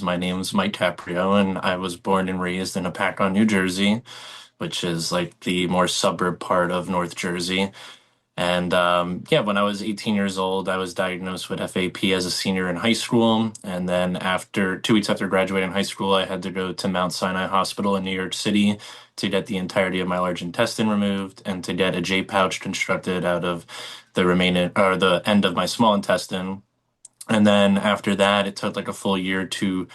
My name's Mike Caprio, and I was born and raised in Apacon, New Jersey, which is like the more suburb part of North Jersey. And yeah, when I was 18 years old, I was diagnosed with FAP as a senior in high school. And then after 2 weeks after graduating high school, I had to go to Mount Sinai Hospital in New York City to get the entirety of my large intestine removed and to get a J pouch constructed out of the remaining or the end of my small intestine. And then after that, it took like a full year to,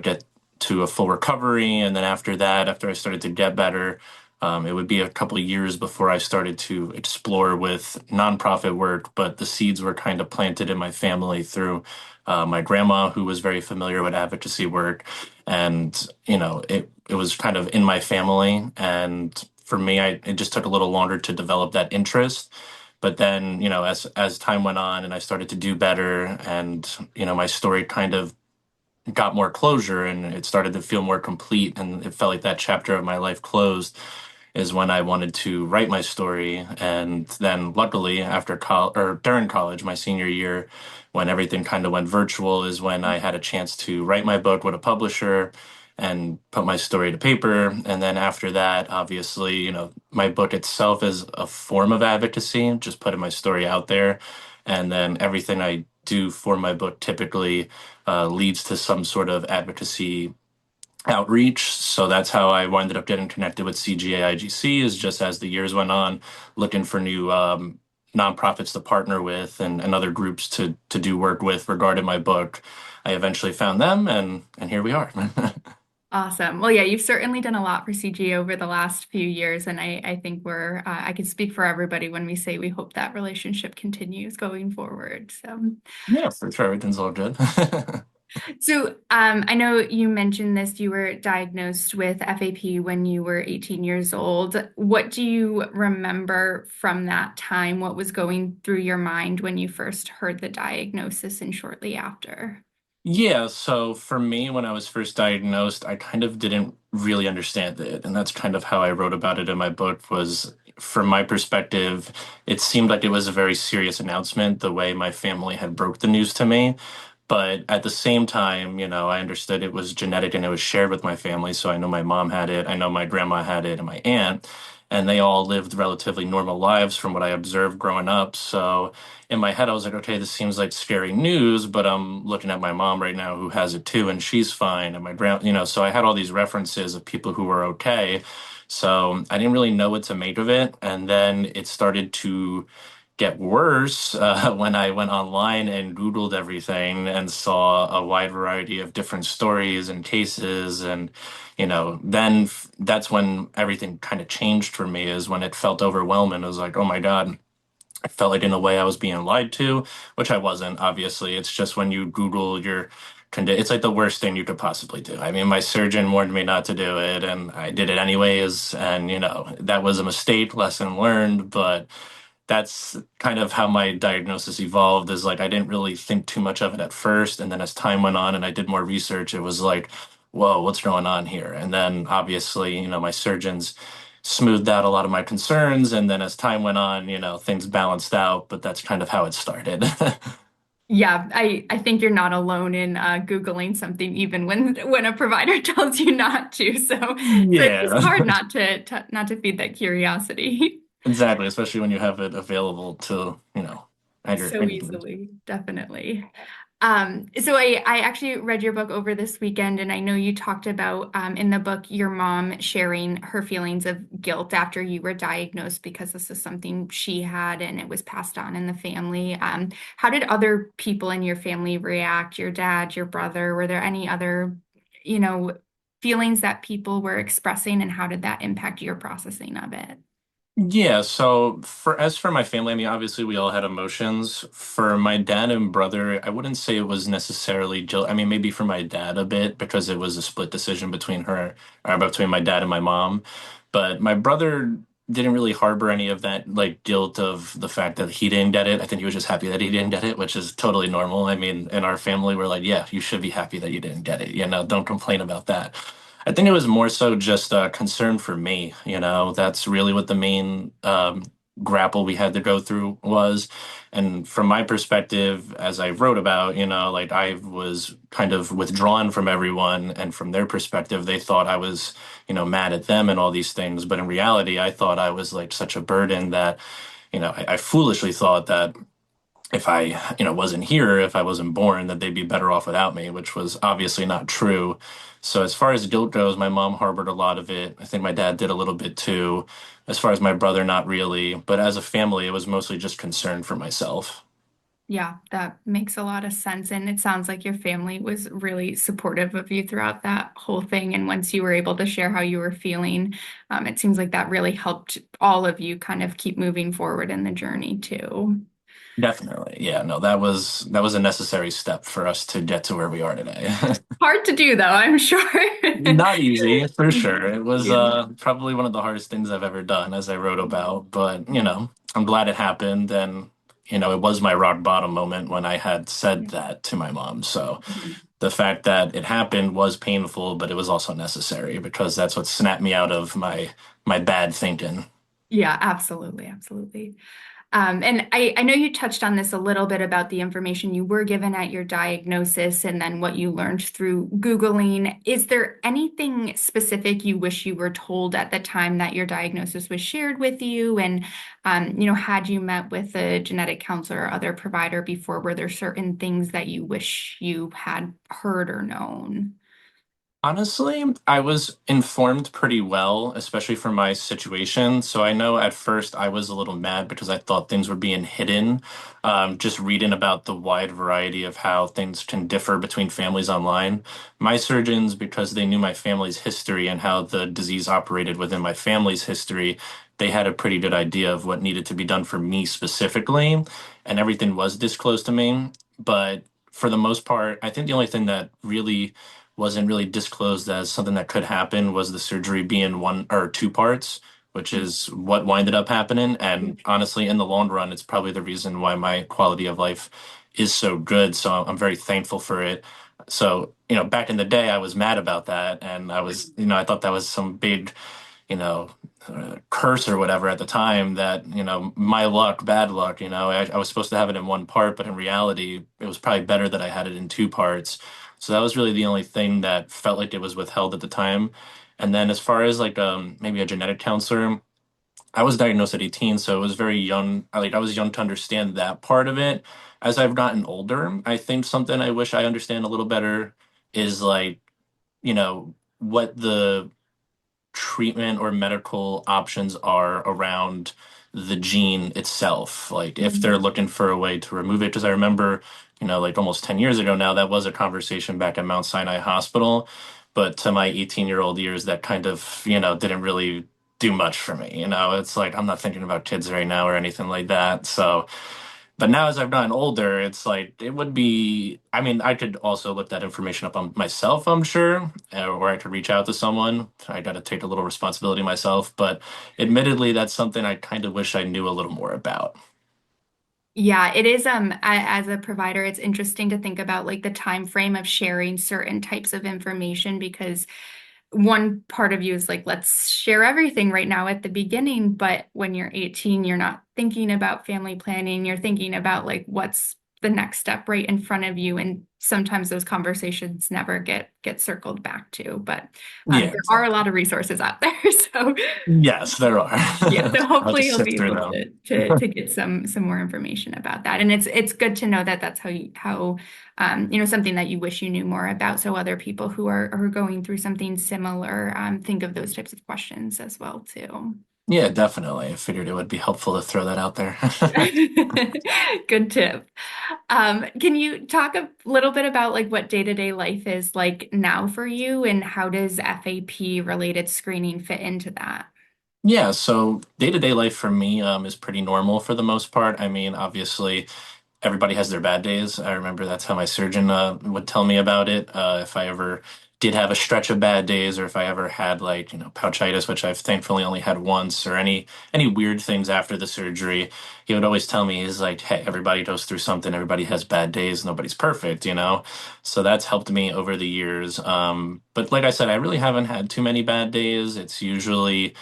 get to a full recovery. And then after that, after I started to get better, it would be a couple of years before I started to explore with nonprofit work. But the seeds were kind of planted in my family through my grandma, who was very familiar with advocacy work. And, it was kind of in my family. And for me, it just took a little longer to develop that interest. But then, as time went on and I started to do better and, my story kind of got more closure and it started to feel more complete and it felt like that chapter of my life closed is when I wanted to write my story. And then luckily after college or during college, my senior year, when everything kind of went virtual is when I had a chance to write my book with a publisher and put my story to paper. And then after that, obviously, my book itself is a form of advocacy, just putting my story out there. And then everything I do for my book typically leads to some sort of advocacy outreach. So that's how I ended up getting connected with CGA-IGC is just as the years went on, looking for new nonprofits to partner with and other groups to do work with regarding my book. I eventually found them and here we are. Awesome. Well, yeah, you've certainly done a lot for CG over the last few years, and I think I can speak for everybody when we say we hope that relationship continues going forward. Yeah, for sure. Everything's all good. I know you mentioned this, you were diagnosed with FAP when you were 18 years old. What do you remember from that time? What was going through your mind when you first heard the diagnosis and shortly after? Yeah, so for me, when I was first diagnosed, I kind of didn't really understand it. And that's kind of how I wrote about it in my book was from my perspective, it seemed like it was a very serious announcement, the way my family had broke the news to me. But at the same time, I understood it was genetic and it was shared with my family. So I know my mom had it, I know my grandma had it, and my aunt, and they all lived relatively normal lives from what I observed growing up. So in my head, I was like, okay, this seems like scary news, but I'm looking at my mom right now who has it too, and she's fine. And my grand, so I had all these references of people who were okay. So I didn't really know what to make of it. And then it started to get worse when I went online and Googled everything and saw a wide variety of different stories and cases. And, that's when everything kind of changed for me, is when it felt overwhelming. It was like, oh my God. I felt like in a way I was being lied to, which I wasn't, obviously. It's just when you Google your it's like the worst thing you could possibly do. I mean, my surgeon warned me not to do it, and I did it anyways. And, that was a mistake, lesson learned. But that's kind of how my diagnosis evolved, is like I didn't really think too much of it at first. And then as time went on and I did more research, it was like, whoa, what's going on here? And then obviously, my surgeons smoothed out a lot of my concerns. And then as time went on, things balanced out, but that's kind of how it started. Yeah, I think you're not alone in Googling something even when a provider tells you not to. So it's Yeah, hard not to feed that curiosity. exactly. Especially when you have it available to, at your So fingertips. easily, definitely. I actually read your book over this weekend, and I know you talked about in the book your mom sharing her feelings of guilt after you were diagnosed because this is something she had and it was passed on in the family. How did other people in your family react? Your dad, your brother? Were there any other, you know, feelings that people were expressing, and how did that impact your processing of it? Yeah, so for my family, I mean, obviously we all had emotions. For my dad and brother, I wouldn't say it was necessarily guilt. I mean, maybe for my dad a bit because it was a split decision between between my dad and my mom. But my brother didn't really harbor any of that like guilt of the fact that he didn't get it. I think he was just happy that he didn't get it, which is totally normal. I mean, in our family, we're like, yeah, you should be happy that you didn't get it. Don't complain about that. I think it was more so just a concern for me. That's really what the main grapple we had to go through was. And from my perspective, as I wrote about, like I was kind of withdrawn from everyone, and from their perspective, they thought I was, mad at them and all these things. But in reality, I thought I was like such a burden that, I foolishly thought that if I, wasn't here, if I wasn't born, that they'd be better off without me, which was obviously not true. So as far as guilt goes, my mom harbored a lot of it. I think my dad did a little bit too. As far as my brother, not really. But as a family, it was mostly just concern for myself. Yeah, that makes a lot of sense. And it sounds like your family was really supportive of you throughout that whole thing. And once you were able to share how you were feeling, it seems like that really helped all of you kind of keep moving forward in the journey too. Definitely. Yeah, no, that was a necessary step for us to get to where we are today. Hard to do though, I'm sure. Not easy, for sure. It was Yeah. probably one of the hardest things I've ever done, as I wrote about, but I'm glad it happened, and it was my rock bottom moment when I had said Yeah. that to my mom. So the fact that it happened was painful, but it was also necessary because that's what snapped me out of my bad thinking. Yeah, absolutely, absolutely. And I know you touched on this a little bit about the information you were given at your diagnosis and then what you learned through Googling. Is there anything specific you wish you were told at the time that your diagnosis was shared with you? And, had you met with a genetic counselor or other provider before, were there certain things that you wish you had heard or known? Honestly, I was informed pretty well, especially for my situation. So I know at first I was a little mad because I thought things were being hidden. Just reading about the wide variety of how things can differ between families online. My surgeons, because they knew my family's history and how the disease operated within my family's history, they had a pretty good idea of what needed to be done for me specifically, and everything was disclosed to me. But for the most part, I think the only thing that really wasn't really disclosed as something that could happen was the surgery being one or two parts, which is what winded up happening. And honestly, in the long run, it's probably the reason why my quality of life is so good. So I'm very thankful for it. So, back in the day, I was mad about that. And I thought that was some big, you know, curse or whatever at the time that, my luck, bad luck, I was supposed to have it in one part, but in reality, it was probably better that I had it in two parts. So that was really the only thing that felt like it was withheld at the time. And then as far as like maybe a genetic counselor, I was diagnosed at 18, so it was very young. I was young to understand that part of it. As I've gotten older, I think something I wish I understand a little better is like, what the treatment or medical options are around the gene itself. Like if they're looking for a way to remove it, because I remember, like almost 10 years ago now, that was a conversation back at Mount Sinai Hospital. But to my 18-year-old years, that kind of, didn't really do much for me. It's like I'm not thinking about kids right now or anything like that. So but now, as I've gotten older, it's like it would be. I mean, I could also look that information up on myself, I'm sure, or I could reach out to someone. I got to take a little responsibility myself, but admittedly, that's something I kind of wish I knew a little more about. Yeah, it is as a provider, it's interesting to think about like the time frame of sharing certain types of information because one part of you is like, let's share everything right now at the beginning. But when you're 18, you're not thinking about family planning. You're thinking about like what's the next step right in front of you. And sometimes those conversations never get circled back to. But Yeah, there are a exactly. lot of resources out there. So Yes, there are. yeah, so I'll hopefully just you'll be sift through able them. to get some more information about that. And it's good to know that that's how something that you wish you knew more about. So other people who are going through something similar think of those types of questions as well too. Yeah, definitely. I figured it would be helpful to throw that out there. Good tip. Can you talk a little bit about like what day-to-day life is like now for you and how does FAP related screening fit into that? Yeah, so day-to-day life for me is pretty normal for the most part. I mean, obviously, everybody has their bad days. I remember that's how my surgeon would tell me about it. If I ever did have a stretch of bad days, or if I ever had like pouchitis, which I've thankfully only had once, or any weird things after the surgery, he would always tell me, he's like, "Hey, everybody goes through something. Everybody has bad days. Nobody's perfect." So that's helped me over the years. But like I said, I really haven't had too many bad days. It's usually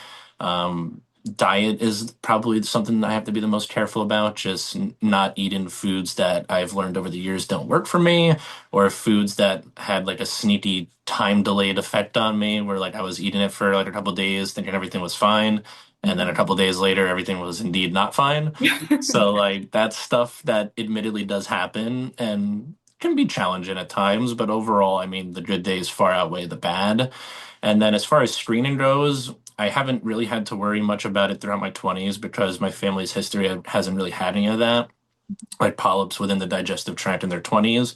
diet is probably something I have to be the most careful about. Just not eating foods that I've learned over the years don't work for me, or foods that had like a sneaky time delayed effect on me, where like I was eating it for like a couple days, thinking everything was fine, and then a couple days later, everything was indeed not fine. So like that's stuff that admittedly does happen and can be challenging at times, but overall, I mean, the good days far outweigh the bad. And then as far as screening goes, I haven't really had to worry much about it throughout my 20s because my family's history hasn't really had any of that, like polyps within the digestive tract in their 20s.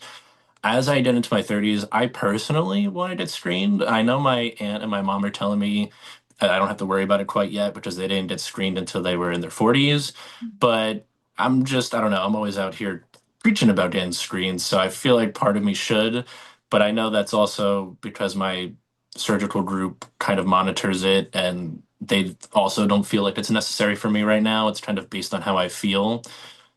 As I get into my 30s, I personally want to get screened. I know my aunt and my mom are telling me I don't have to worry about it quite yet because they didn't get screened until they were in their 40s. But I don't know, I'm always out here preaching about getting screened. So I feel like part of me should. But I know that's also because my surgical group kind of monitors it and they also don't feel like it's necessary for me right now. It's kind of based on how I feel.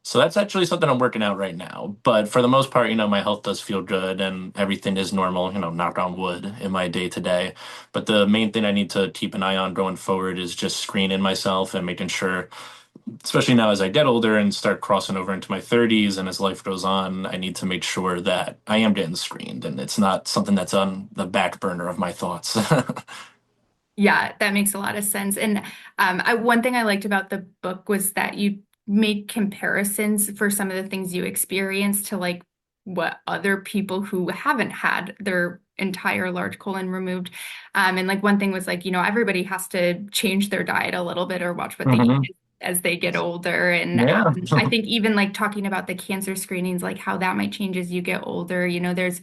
So that's actually something I'm working out right now. But for the most part, my health does feel good and everything is normal, knock on wood in my day to day. But the main thing I need to keep an eye on going forward is just screening myself and making sure, especially now as I get older and start crossing over into my 30s and as life goes on, I need to make sure that I am getting screened and it's not something that's on the back burner of my thoughts. Yeah, that makes a lot of sense. And one thing I liked about the book was that you made comparisons for some of the things you experienced to like what other people who haven't had their entire large colon removed. And like one thing was like, everybody has to change their diet a little bit or watch what they eat Mhm. as they get older. And Yeah. I think even like talking about the cancer screenings, like how that might change as you get older, there's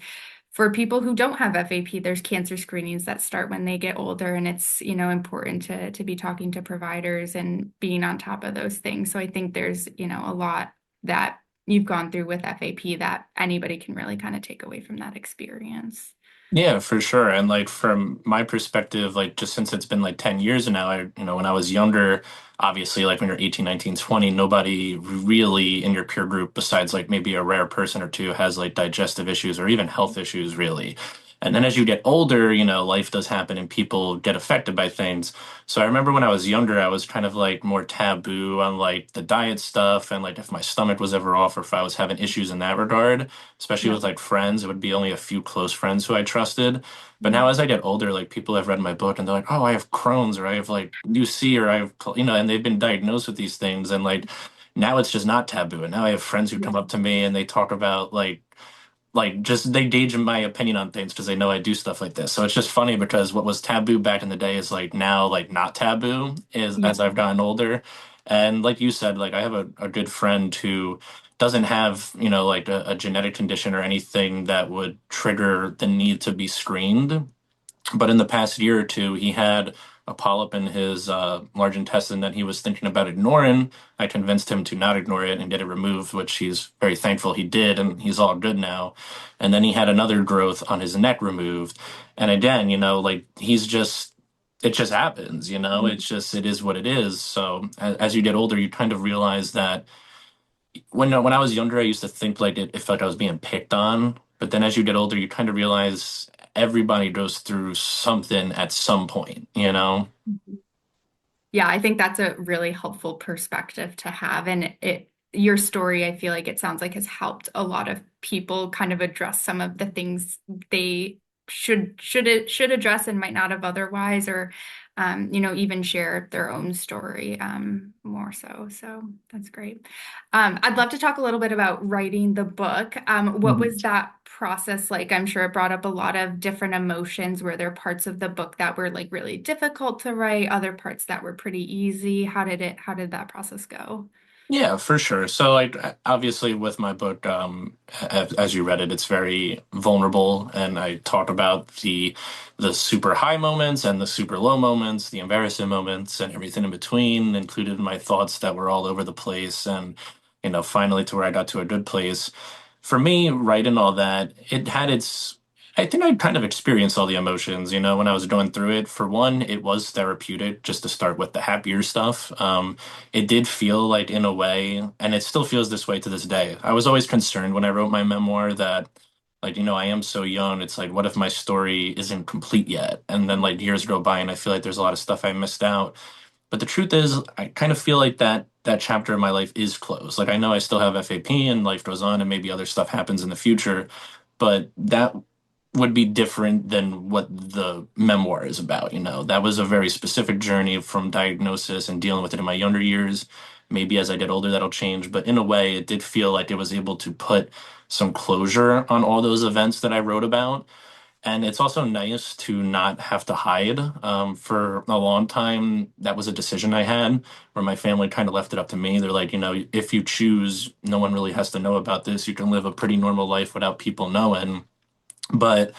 for people who don't have FAP, there's cancer screenings that start when they get older, and it's, important to be talking to providers and being on top of those things. So I think there's, a lot that you've gone through with FAP that anybody can really kind of take away from that experience. Yeah, for sure. And like from my perspective, like just since it's been like 10 years now, when I was younger, obviously like when you're 18, 19, 20, nobody really in your peer group besides like maybe a rare person or two has like digestive issues or even health issues really. And then as you get older, life does happen and people get affected by things. So I remember when I was younger, I was kind of like more taboo on like the diet stuff and like if my stomach was ever off or if I was having issues in that regard, especially Yeah. with like friends. It would be only a few close friends who I trusted. But now as I get older, like people have read my book and they're like, "Oh, I have Crohn's or I have like UC or I have, and they've been diagnosed with these things." And like now it's just not taboo. And now I have friends who Yeah. come up to me and they talk about like just they gauge my opinion on things because they know I do stuff like this. So it's just funny because what was taboo back in the day is like now like not taboo is Yeah. as I've gotten older. And like you said, like I have a good friend who doesn't have, like a genetic condition or anything that would trigger the need to be screened. But in the past year or two, he had a polyp in his large intestine that he was thinking about ignoring. I convinced him to not ignore it and get it removed, which he's very thankful he did, and he's all good now. And then he had another growth on his neck removed. And again, like it just happens, it is what it is. So as you get older, you kind of realize that when I was younger, I used to think like it felt like I was being picked on. But then as you get older, you kind of realize everybody goes through something at some point. Yeah, I think that's a really helpful perspective to have. And your story, I feel like it sounds like has helped a lot of people kind of address some of the things they should address and might not have otherwise, or even share their own story more so. So that's great. I'd love to talk a little bit about writing the book. What Mhm. was that process like? I'm sure it brought up a lot of different emotions. Were there parts of the book that were like really difficult to write, other parts that were pretty easy? How did that process go? Yeah, for sure. So, like, obviously, with my book, as you read it, it's very vulnerable, and I talk about the super high moments and the super low moments, the embarrassing moments, and everything in between, included my thoughts that were all over the place, and finally to where I got to a good place. For me, writing all that, it had its. I think I kind of experienced all the emotions, when I was going through it. For one, it was therapeutic just to start with the happier stuff. It did feel like in a way, and it still feels this way to this day. I was always concerned when I wrote my memoir that, like, I am so young. It's like, what if my story isn't complete yet? And then like years go by and I feel like there's a lot of stuff I missed out. But the truth is, I kind of feel like that chapter of my life is closed. Like I know I still have FAP and life goes on and maybe other stuff happens in the future, but that would be different than what the memoir is about, you know. That was a very specific journey from diagnosis and dealing with it in my younger years. Maybe as I get older that'll change, but in a way it did feel like it was able to put some closure on all those events that I wrote about. And it's also nice to not have to hide. For a long time, that was a decision I had where my family kind of left it up to me. They're like, you know, if you choose, no one really has to know about this. You can live a pretty normal life without people knowing. But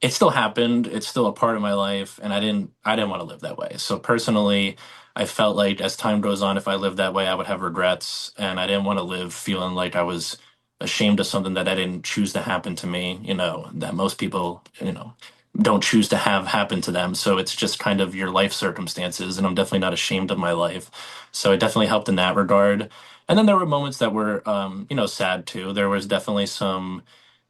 it still happened. It's still a part of my life, and I didn't want to live that way. So personally, I felt like as time goes on, if I lived that way, I would have regrets, and I didn't want to live feeling like I was ashamed of something that I didn't choose to happen to me, you know, that most people, you know, don't choose to have happen to them. So it's just kind of your life circumstances, and I'm definitely not ashamed of my life. So it definitely helped in that regard. And then there were moments that were, you know, sad too. There was definitely some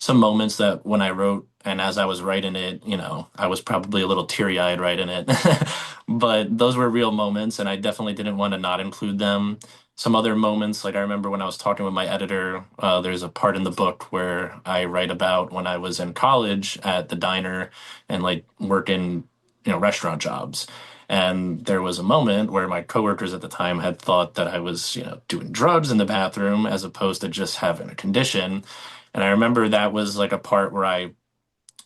moments that when I wrote and as I was writing it, you know, I was probably a little teary-eyed writing it. But those were real moments, and I definitely didn't want to not include them. Some other moments, like I remember when I was talking with my editor, there's a part in the book where I write about when I was in college at the diner and like working, you know, restaurant jobs. And there was a moment where my coworkers at the time had thought that I was, you know, doing drugs in the bathroom as opposed to just having a condition. And I remember that was like a part where I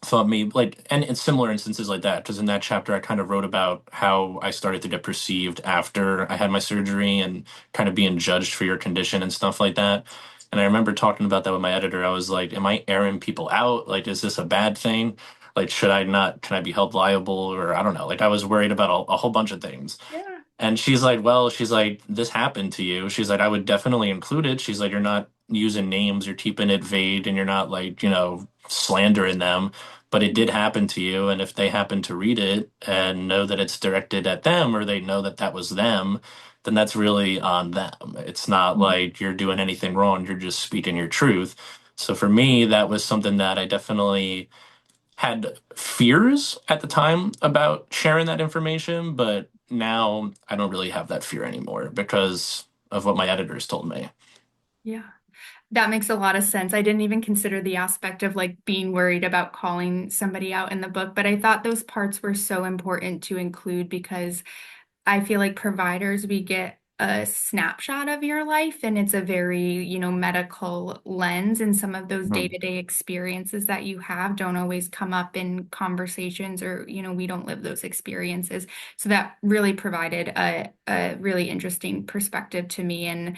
thought me like, and in similar instances like that, because in that chapter I kind of wrote about how I started to get perceived after I had my surgery and kind of being judged for your condition and stuff like that. And I remember talking about that with my editor. I was like, am I airing people out? Like, is this a bad thing? Like, should I not, can I be held liable? Or I don't know. Like, I was worried about a whole bunch of things. Yeah. And she's like, well, she's like, this happened to you. She's like, I would definitely include it. She's like, you're not using names, you're keeping it vague, and you're not like, you know, slandering them. But it did happen to you. And if they happen to read it and know that it's directed at them or they know that that was them, then that's really on them. It's not like you're doing anything wrong. You're just speaking your truth. So for me, that was something that I definitely had fears at the time about sharing that information, but now I don't really have that fear anymore because of what my editors told me. Yeah. That makes a lot of sense. I didn't even consider the aspect of like being worried about calling somebody out in the book, but I thought those parts were so important to include because I feel like providers, we get a snapshot of your life and it's a very, medical lens, and some of those Mhm. day-to-day experiences that you have don't always come up in conversations, or, we don't live those experiences. So that really provided a really interesting perspective to me. And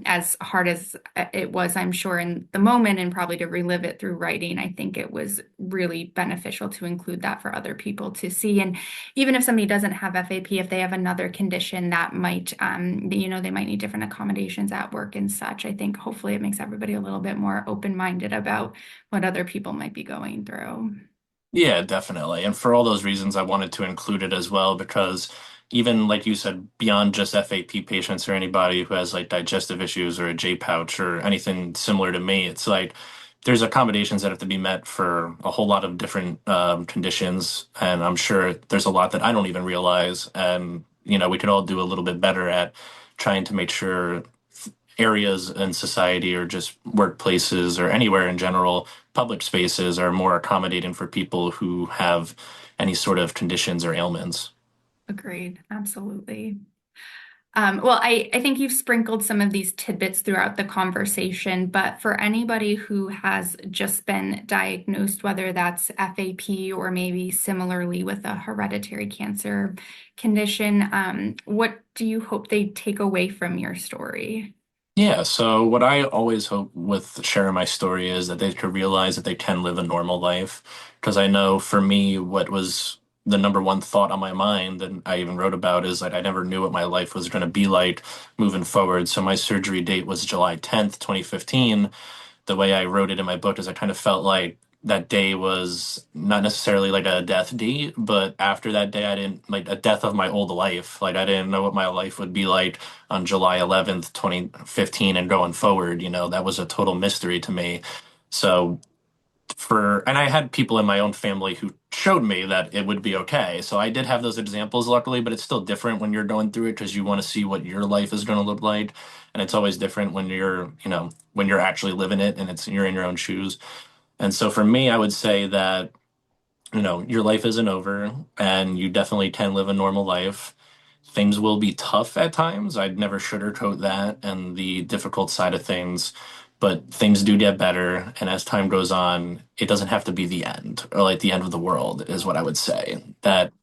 as hard as it was, I'm sure, in the moment and probably to relive it through writing, I think it was really beneficial to include that for other people to see. And even if somebody doesn't have FAP, if they have another condition that might, they might need different accommodations at work and such, I think hopefully it makes everybody a little bit more open-minded about what other people might be going through. Yeah, definitely. And for all those reasons, I wanted to include it as well because even like you said, beyond just FAP patients or anybody who has like digestive issues or a J pouch or anything similar to me, it's like there's accommodations that have to be met for a whole lot of different conditions. And I'm sure there's a lot that I don't even realize. And, you know, we could all do a little bit better at trying to make sure areas in society or just workplaces or anywhere in general, public spaces are more accommodating for people who have any sort of conditions or ailments. Agreed. Absolutely. Well, I think you've sprinkled some of these tidbits throughout the conversation, but for anybody who has just been diagnosed, whether that's FAP or maybe similarly with a hereditary cancer condition, what do you hope they take away from your story? Yeah, so what I always hope with sharing my story is that they could realize that they can live a normal life. Because I know for me, what was the number one thought on my mind, and I even wrote about, is that I never knew what my life was going to be like moving forward. So my surgery date was July 10th, 2015. The way I wrote it in my book is I kind of felt like that day was not necessarily like a death date, but after that day, I didn't like a death of my old life. Like I didn't know what my life would be like on July 11th, 2015 and going forward. You know, that was a total mystery to me. So and I had people in my own family who showed me that it would be okay. So I did have those examples, luckily, but it's still different when you're going through it because you want to see what your life is going to look like. And it's always different when when you're actually living it and you're in your own shoes. And so for me, I would say that, your life isn't over and you definitely can live a normal life. Things will be tough at times. I'd never sugarcoat that and the difficult side of things, but things do get better. And as time goes on, it doesn't have to be the end or like the end of the world, is what I would say. That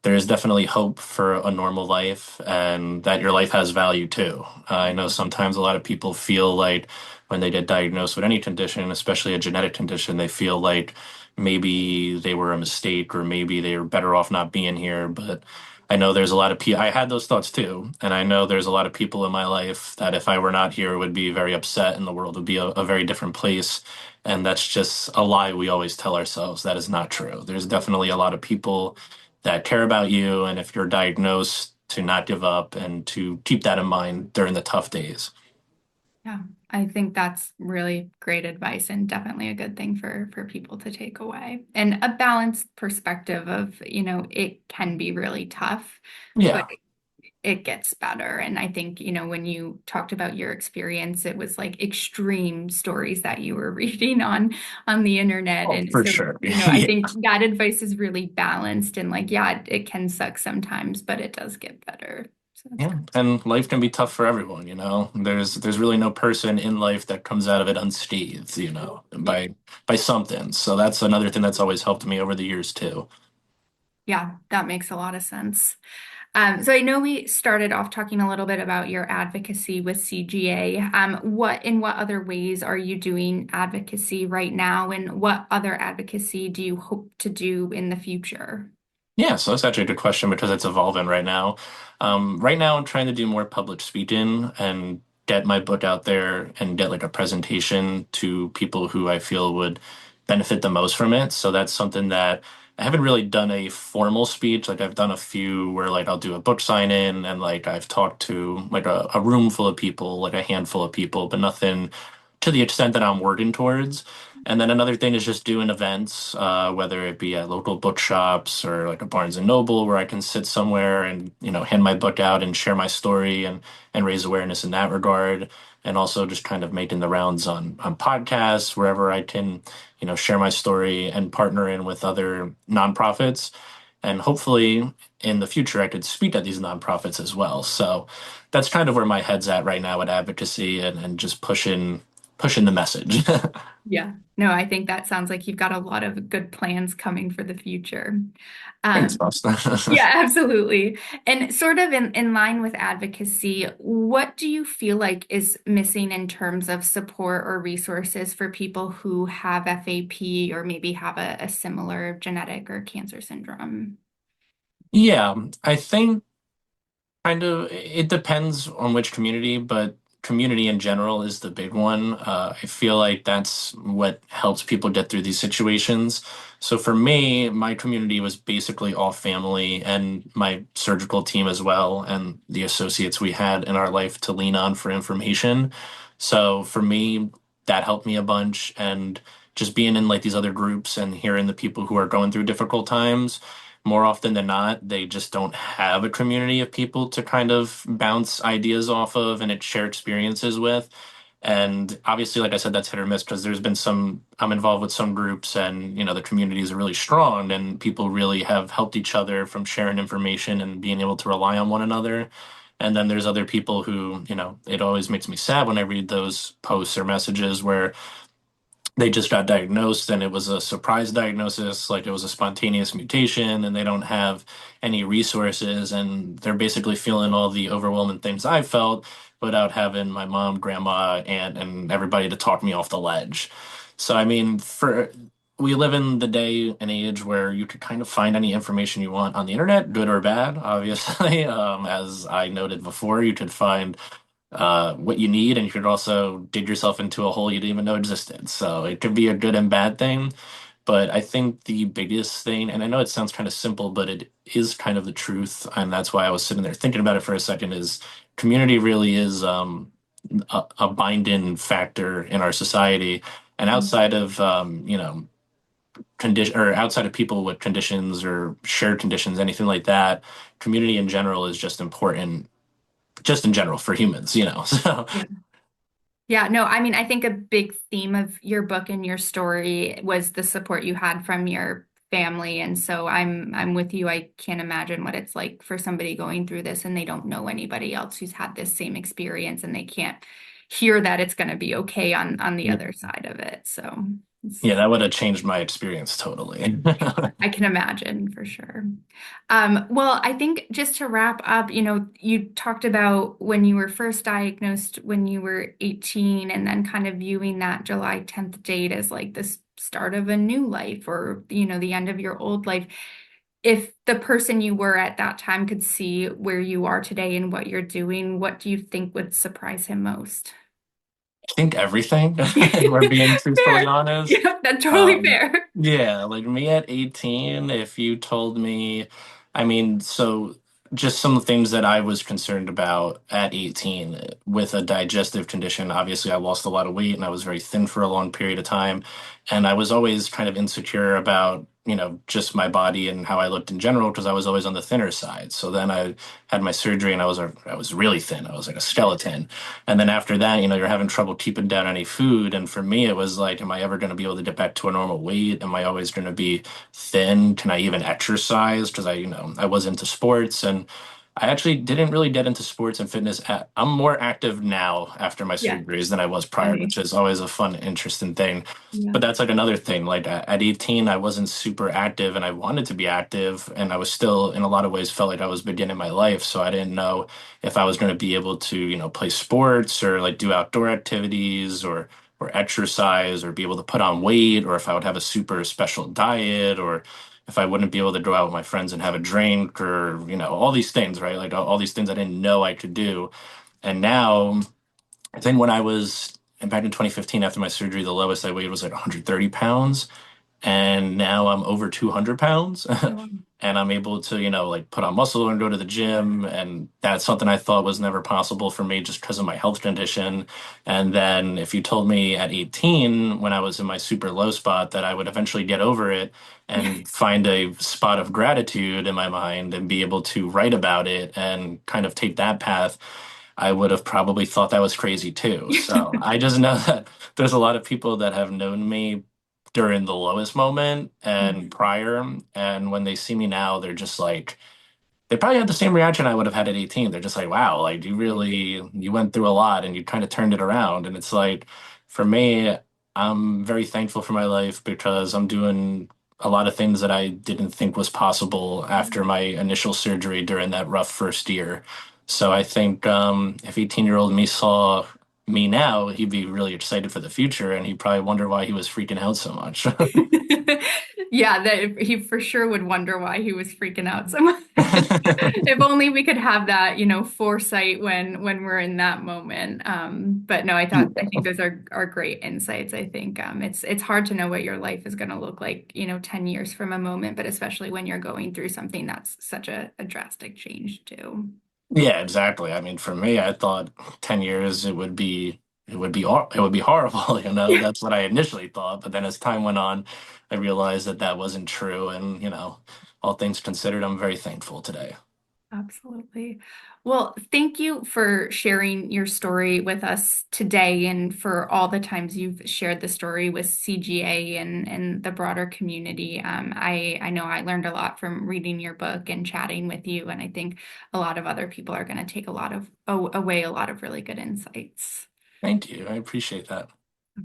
there is definitely hope for a normal life and that your life has value too. I know sometimes a lot of people feel like when they get diagnosed with any condition, especially a genetic condition, they feel like maybe they were a mistake or maybe they were better off not being here. But I know there's a lot of people, I had those thoughts too. And I know there's a lot of people in my life that if I were not here would be very upset and the world would be a very different place. And that's just a lie we always tell ourselves. That is not true. There's definitely a lot of people that care about you, and if you're diagnosed, to not give up and to keep that in mind during the tough days. Yeah, I think that's really great advice and definitely a good thing for people to take away. And a balanced perspective of, it can be really tough, but Yeah. it gets better. And I think, when you talked about your experience, it was like extreme stories that you were reading on the internet. Oh, And for so, sure. I Yeah. think that advice is really balanced and like, yeah, it can suck sometimes, but it does get better. So that's Yeah. good. And life can be tough for everyone. There's really no person in life that comes out of it unscathed, Yeah. by something. So that's another thing that's always helped me over the years too. Yeah, that makes a lot of sense. So I know we started off talking a little bit about your advocacy with CGA. In what other ways are you doing advocacy right now, and what other advocacy do you hope to do in the future? Yeah, so that's actually a good question because it's evolving right now. Right now, I'm trying to do more public speaking and get my book out there and get like a presentation to people who I feel would benefit the most from it. So that's something that I haven't really done a formal speech. Like I've done a few where like I'll do a book sign-in and like I've talked to like a room full of people, like a handful of people, but nothing to the extent that I'm working towards. And then another thing is just doing events, whether it be at local bookshops or like a Barnes and Noble where I can sit somewhere and, hand my book out and share my story and raise awareness in that regard. And also just kind of making the rounds on podcasts, wherever I can, share my story and partner in with other nonprofits. And hopefully in the future, I could speak at these nonprofits as well. So that's kind of where my head's at right now at advocacy and just pushing the message. Yeah. No, I think that sounds like you've got a lot of good plans coming for the future. Thanks, Um, Austin. Yeah, absolutely. And sort of in line with advocacy, what do you feel like is missing in terms of support or resources for people who have FAP or maybe have a similar genetic or cancer syndrome? Yeah, I think kind of it depends on which community, but community in general is the big one. I feel like that's what helps people get through these situations. So for me, my community was basically all family and my surgical team as well, and the associates we had in our life to lean on for information. So for me, that helped me a bunch, and just being in like these other groups and hearing the people who are going through difficult times more often than not, they just don't have a community of people to kind of bounce ideas off of and share experiences with. And obviously, like I said, that's hit or miss because I'm involved with some groups and, the communities are really strong and people really have helped each other from sharing information and being able to rely on one another. And then there's other people who, it always makes me sad when I read those posts or messages where they just got diagnosed and it was a surprise diagnosis, like it was a spontaneous mutation, and they don't have any resources. And they're basically feeling all the overwhelming things I felt without having my mom, grandma, aunt, and everybody to talk me off the ledge. So, I mean, we live in the day and age where you could kind of find any information you want on the internet, good or bad, obviously. As I noted before, you could find what you need, and you could also dig yourself into a hole you didn't even know existed. So it could be a good and bad thing. But I think the biggest thing, and I know it sounds kind of simple, but it is kind of the truth, and that's why I was sitting there thinking about it for a second, is community really is a bind-in factor in our society. And outside of, condition or outside of people with conditions or shared conditions, anything like that, community in general is just important, just in general for humans, you know. So Yeah. Yeah, no, I mean, I think a big theme of your book and your story was the support you had from your family. And so I'm with you. I can't imagine what it's like for somebody going through this and they don't know anybody else who's had this same experience and they can't hear that it's going to be okay on the other side of it. So it's, yeah, that would have changed my experience totally. I can imagine for sure. Well, I think just to wrap up, you talked about when you were first diagnosed when you were 18 and then kind of viewing that July 10th date as like the start of a new life or, the end of your old life. If the person you were at that time could see where you are today and what you're doing, what do you think would surprise him most? I think everything, if we're being truthfully Fair. honest. Yeah, that's totally Um, fair. yeah, like me at 18, if you told me, I mean, so just some things that I was concerned about at 18 with a digestive condition. Obviously, I lost a lot of weight and I was very thin for a long period of time. And I was always kind of insecure about, just my body and how I looked in general because I was always on the thinner side. So then I had my surgery and I was really thin. I was like a skeleton. And then after that, you're having trouble keeping down any food. And for me, it was like, am I ever going to be able to get back to a normal weight? Am I always going to be thin? Can I even exercise? Because I was into sports and I actually didn't really get into sports and fitness. I'm more active now after my Yeah, surgeries than I was prior, funny. which is always a fun, interesting thing. Yeah. But that's like another thing. Like at 18, I wasn't super active and I wanted to be active. And I was still, in a lot of ways, felt like I was beginning my life. So I didn't know if I was going to be able to, play sports or like do outdoor activities or exercise or be able to put on weight or if I would have a super special diet or if I wouldn't be able to go out with my friends and have a drink or, all these things, right? Like all these things I didn't know I could do. And now, I think when I was back in 2015 after my surgery, the lowest I weighed was like 130 pounds and now I'm over 200 pounds Oh, wow. and I'm able to, like put on muscle and go to the gym. And that's something I thought was never possible for me just because of my health condition. And then if you told me at 18, when I was in my super low spot, that I would eventually get over it and find a spot of gratitude in my mind and be able to write about it and kind of take that path, I would have probably thought that was crazy too. So I just know that there's a lot of people that have known me during the lowest moment and prior. And when they see me now, they're just like, they probably had the same reaction I would have had at 18. They're just like, wow, like you went through a lot and you kind of turned it around. And it's like, for me, I'm very thankful for my life because I'm doing a lot of things that I didn't think was possible after my initial surgery during that rough first year. So I think if 18-year-old me saw me now, he'd be really excited for the future and he'd probably wonder why he was freaking out so much. Yeah, that he for sure would wonder why he was freaking out so much. If only we could have that, foresight when we're in that moment. But no, I think those are great insights. I think it's hard to know what your life is going to look like, 10 years from a moment, but especially when you're going through something that's such a drastic change too. Yeah, exactly. I mean, for me, I thought 10 years it would be horrible, That's what I initially thought, but then as time went on, I realized that that wasn't true and, all things considered, I'm very thankful today. Absolutely. Well, thank you for sharing your story with us today and for all the times you've shared the story with CGA and the broader community. I know I learned a lot from reading your book and chatting with you, and I think a lot of other people are going to take away a lot of really good insights. Thank you. I appreciate that.